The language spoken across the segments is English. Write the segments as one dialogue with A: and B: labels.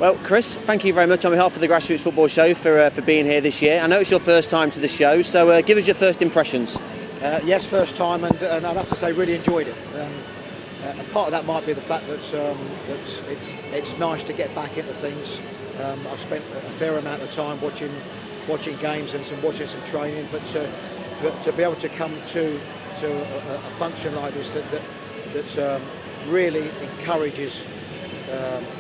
A: Well, Chris, thank you very much on behalf of the Grassroots Football Show for being here this year. I know it's your first time to the show, so give us your first impressions.
B: Yes, first time, and I'd have to say really enjoyed it. And part of that might be the fact that it's nice to get back into things. I've spent a fair amount of time watching games and watching some training, but to be able to come to a function like this that really encourages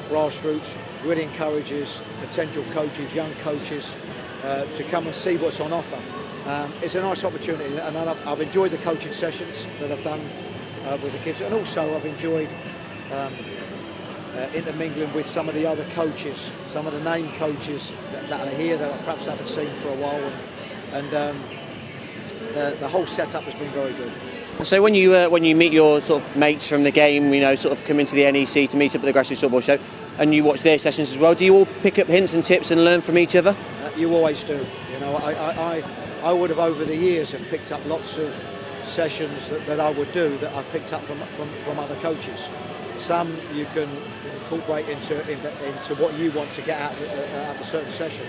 B: grassroots, really encourages potential coaches, young coaches, to come and see what's on offer. It's a nice opportunity, and I've enjoyed the coaching sessions that I've done with the kids, and also I've enjoyed intermingling with some of the other coaches, some of the name coaches that are here that I perhaps haven't seen for a while, and the whole setup has been very good.
A: And so when you meet your sort of mates from the game, sort of come into the NEC to meet up at the Grassroots Football Show, and you watch their sessions as well, do you all pick up hints and tips and learn from each other?
B: You always do. I would have over the years have picked up lots of sessions that I would do that I've picked up from other coaches. Some you can incorporate into what you want to get out of a certain session.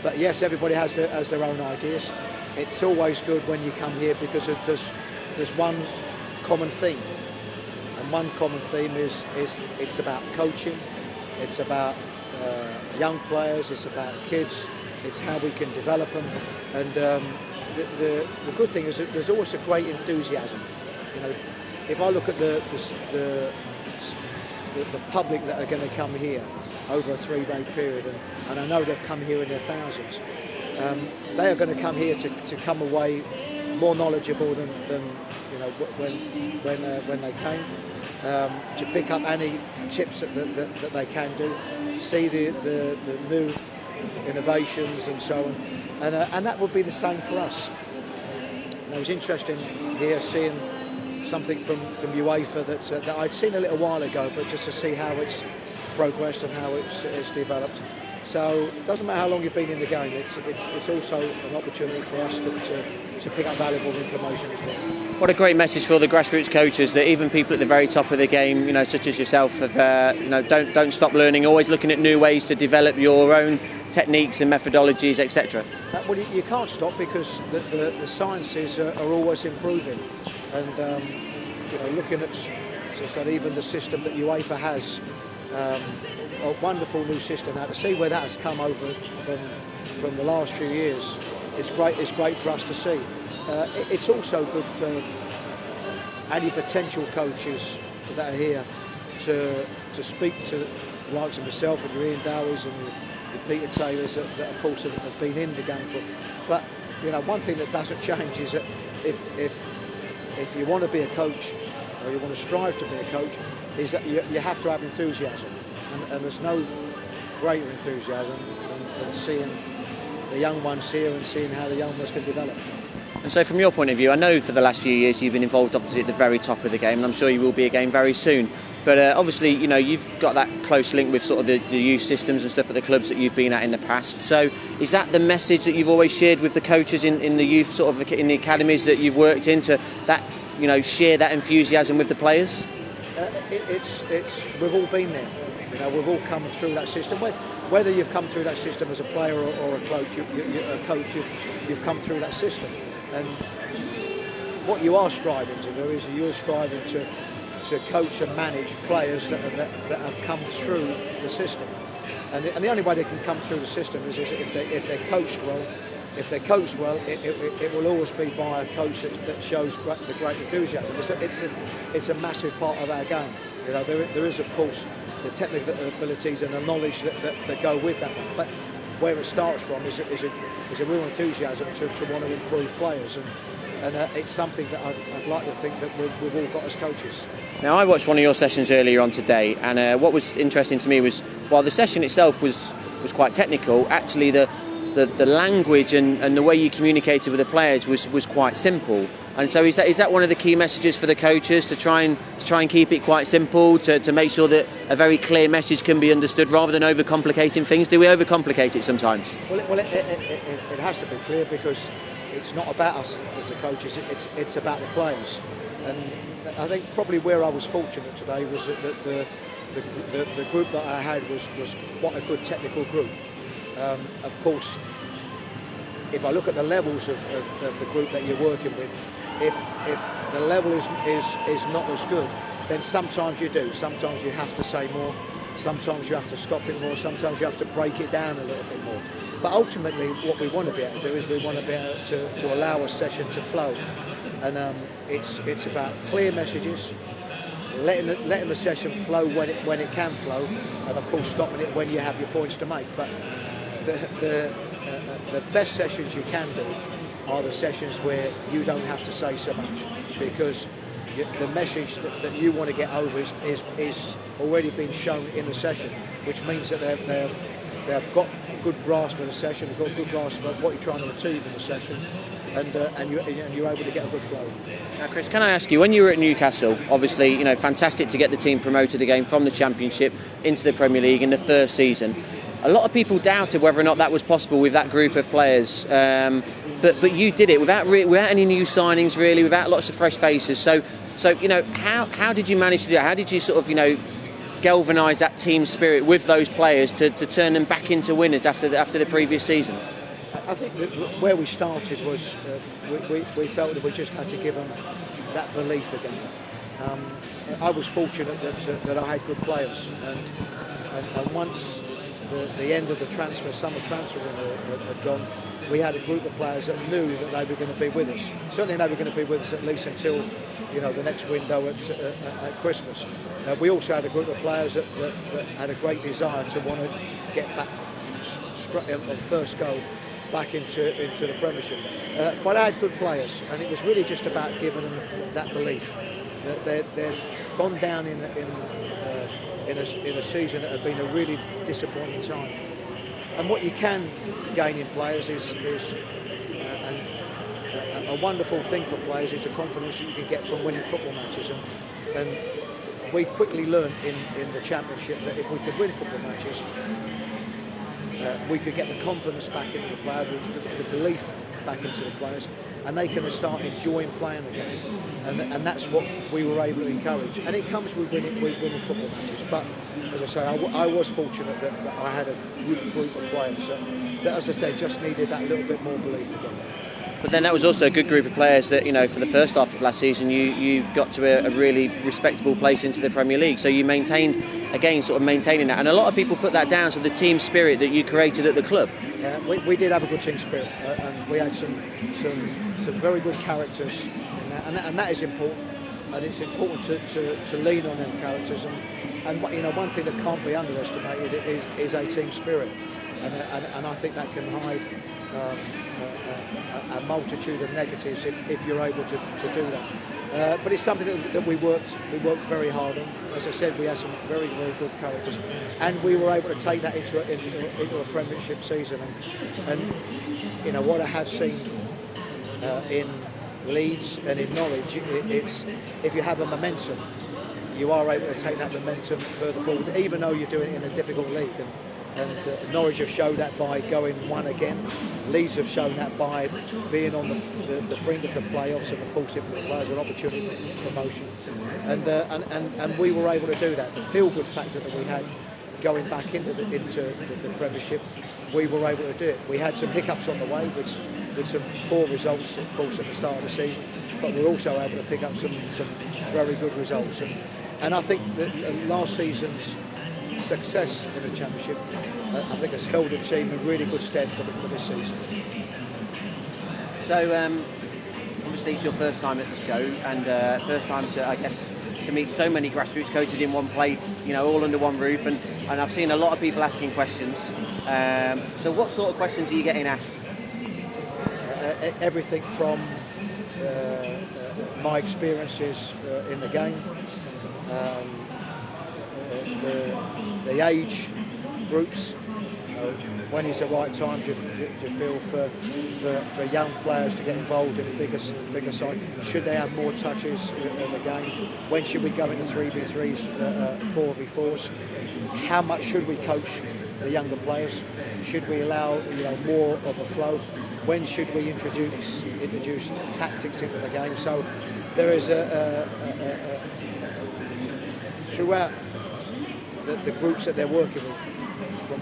B: But yes, everybody has their own ideas. It's always good when you come here because there's one common theme, and one common theme is it's about coaching, it's about young players, it's about kids, it's how we can develop them, and the good thing is that there's always a great enthusiasm. If I look at the public that are going to come here over a 3-day period, and I know they've come here in their thousands, they are going to come here to come away more knowledgeable than when they came, to pick up any tips that they can do, see the new innovations and so on, and that would be the same for us. And it was interesting here seeing something from UEFA that I'd seen a little while ago, but just to see how it's progressed and how it's developed. So it doesn't matter how long you've been in the game, it's also an opportunity for us to pick up valuable information as well.
A: What a great message for all the grassroots coaches, that even people at the very top of the game, such as yourself, have, don't stop learning, always looking at new ways to develop your own techniques and methodologies, etc.
B: Well, you can't stop because the sciences are always improving, and looking at, as I said, even the system that UEFA has. A wonderful new system. Now to see where that has come over from the last few years, it's great for us to see. It's also good for any potential coaches that are here to speak to the likes of myself and your Ian Dowies and your Peter Taylors that of course have been in the game for. But one thing that doesn't change is that if you want to be a coach, or you want to strive to be a coach, is that you have to have enthusiasm, and there's no greater enthusiasm than seeing the young ones here and seeing how the young ones can develop.
A: And so from your point of view, I know for the last few years you've been involved obviously at the very top of the game, and I'm sure you will be again very soon. But obviously, you've got that close link with sort of the youth systems and stuff at the clubs that you've been at in the past. So is that the message that you've always shared with the coaches in the youth, sort of in the academies that you've worked into, that share that enthusiasm with the players? We've all been there. We've all come through that system. Whether you've come through that system as a player or a coach, you've come through that system. And what you are striving to do is you're striving to coach and manage players that have come through the system. And the only way they can come through the system is if they're coached well. If they're coached well, it will always be by a coach that shows the great enthusiasm. It's a massive part of our game. There is of course the technical abilities and the knowledge that go with that. But where it starts from is a real enthusiasm to want to improve players, and it's something that I'd like to think that we've all got as coaches. Now, I watched one of your sessions earlier on today, and what was interesting to me was, while the session itself was quite technical, actually the language and the way you communicated with the players was quite simple. And so is that one of the key messages for the coaches, to try and keep it quite simple, to make sure that a very clear message can be understood rather than overcomplicating things? Do we overcomplicate it sometimes?
B: Well, it has to be clear, because it's not about us as the coaches, it's about the players. And I think probably where I was fortunate today was that the group that I had was quite a good technical group. Of course, if I look at the levels of the group that you're working with, if the level is not as good, then sometimes you do. Sometimes you have to say more. Sometimes you have to stop it more. Sometimes you have to break it down a little bit more. But ultimately, what we want to be able to do is we want to be able to allow a session to flow, and it's about clear messages, letting the session flow when it can flow, and of course stopping it when you have your points to make. But the best sessions you can do are the sessions where you don't have to say so much, because the message that you want to get over is already been shown in the session, which means that they've got a good grasp of the session, they've got a good grasp of what you're trying to achieve in the session, and you're able to get a good flow.
A: Now, Chris, can I ask you, when you were at Newcastle, obviously, you know, fantastic to get the team promoted again from the Championship into the Premier League in the first season. A lot of people doubted whether or not that was possible with that group of players, but you did it without any new signings, really, without lots of fresh faces. So you know, how did you manage to do that? How did you sort of, you know, galvanise that team spirit with those players to turn them back into winners after the previous season?
B: I think that where we started was we felt that we just had to give them that belief again. I was fortunate that I had good players, and once the end of the summer transfer window had gone, we had a group of players that knew that they were going to be with us. Certainly they were going to be with us at least until, you know, the next window at Christmas. We also had a group of players that had a great desire to want to get back on first go back into the Premiership. But I had good players, and it was really just about giving them that belief that they'd gone down in a season that had been a really disappointing time. And what you can gain in players is a wonderful thing for players is the confidence that you can get from winning football matches. And we quickly learned in the Championship that if we could win football matches, we could get the confidence back into the players, the belief back into the players, and they can start enjoying playing the game. And that's what we were able to encourage. And it comes with winning football matches. But as I say, I was fortunate that I had a good group of players that, as I said, just needed that little bit more belief again.
A: But then that was also a good group of players that, you know, for the first half of last season, you got to a really respectable place into the Premier League. So you maintained, again, sort of maintaining that. And a lot of people put that down to the team spirit that you created at the club.
B: Yeah, we did have a good team spirit, and we had some very good characters, and that is important. And it's important to lean on them characters. And you know, one thing that can't be underestimated is a team spirit, and I think that can hide a multitude of negatives if you're able to do that. But it's something that we worked very hard on. As I said, we had some very, very good characters, and we were able to take that into a Premiership season. And you know what I have seen in Leeds and in Norwich, it's if you have a momentum, you are able to take that momentum further forward, even though you're doing it in a difficult league. And Norwich have shown that by going one again. Leeds have shown that by being on the brink of the playoffs, and of course it requires an opportunity for promotion. And we were able to do that. The feel-good factor that we had going back into the Premiership, we were able to do it. We had some hiccups on the way with some poor results, of course, at the start of the season, but we were also able to pick up some very good results. And I think that last season's success in the Championship, I think, has held the team in really good stead for this season.
A: So, obviously it's your first time at the show, and first time to meet so many grassroots coaches in one place, you know, all under one roof, and I've seen a lot of people asking questions. So what sort of questions are you getting asked?
B: Everything from my experiences in the game, the age groups, when is the right time to feel for young players to get involved in a bigger side? Should they have more touches in the game? When should we go into 3v3s, 4v4s? How much should we coach the younger players? Should we allow, you know, more of a flow? When should we introduce tactics into the game? So there is throughout the groups that they're working with, from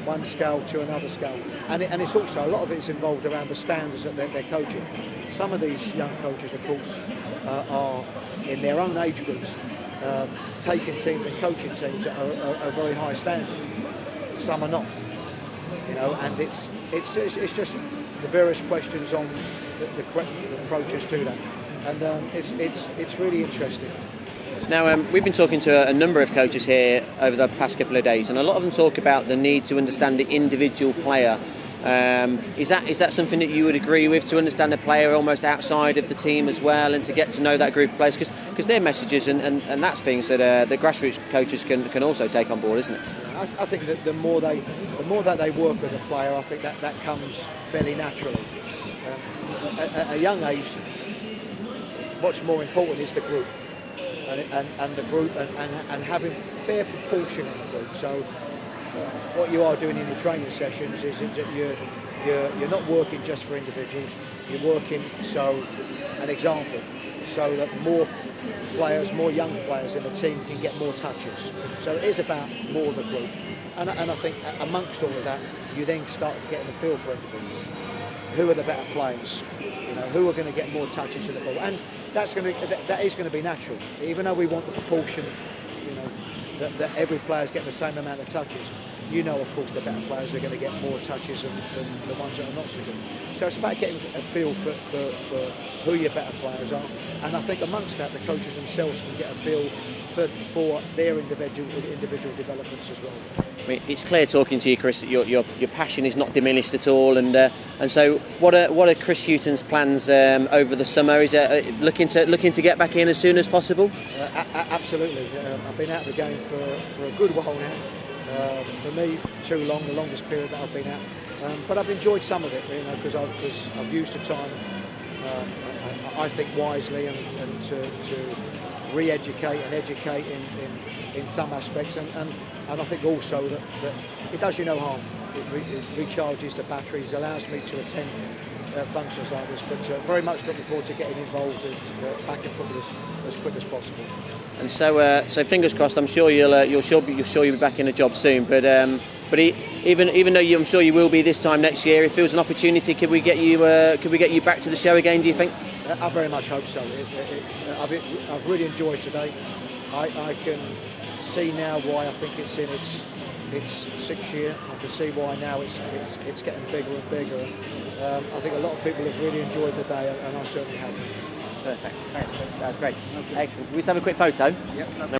B: one scale to another scale, and it's also, a lot of it's involved around the standards that they're coaching. Some of these young coaches, of course, are in their own age groups, taking teams and coaching teams at a very high standard. Some are not, and it's just the various questions on the approaches to that, and it's really interesting.
A: Now, we've been talking to a number of coaches here over the past couple of days, and a lot of them talk about the need to understand the individual player. Is that something that you would agree with, to understand the player almost outside of the team as well, and to get to know that group of players? Because they're messages and that's things that the grassroots coaches can also take on board, isn't it?
B: I think that the more that they work with a player, I think that comes fairly naturally. At a young age, what's more important is the group. And the group and having fair proportion in the group. So what you are doing in your training sessions is that you're not working just for individuals. You're working, so an example, so that more young players in the team can get more touches. So it is about more of the group. And I think amongst all of that, you then start getting a feel for individuals. Who are the better players? Who are going to get more touches in the ball? And that is going to be natural. Even though we want the proportion, that every player's getting the same amount of touches. Of course, the better players are going to get more touches than the ones that are not so good. So it's about getting a feel for who your better players are. And I think amongst that, the coaches themselves can get a feel for their individual developments as well.
A: I mean, it's clear talking to you, Chris, that your passion is not diminished at all, and so what are Chris Hughton's plans over the summer? Is it looking to get back in as soon as possible?
B: Absolutely. I've been out of the game for a good while now. For me, too long, the longest period that I've been out. But I've enjoyed some of it, because I've used the time, I think, wisely and to re-educate and educate in some aspects, and I think also that it does you no harm. It recharges the batteries, allows me to attend functions like this, but very much looking forward to getting involved back in football as quick as possible.
A: And so fingers crossed. I'm sure you'll be back in a job soon. But even though I'm sure you will be this time next year, if there was an opportunity, could we get you back to the show again? Do you think?
B: I very much hope so. I've really enjoyed today. I can see now why I think it's in its 6th year. I can see why now it's getting bigger and bigger. I think a lot of people have really enjoyed the day, and I certainly have.
A: Perfect. Thanks, Chris. That's great. Okay. Excellent. Can we just have a quick photo?
B: Yep.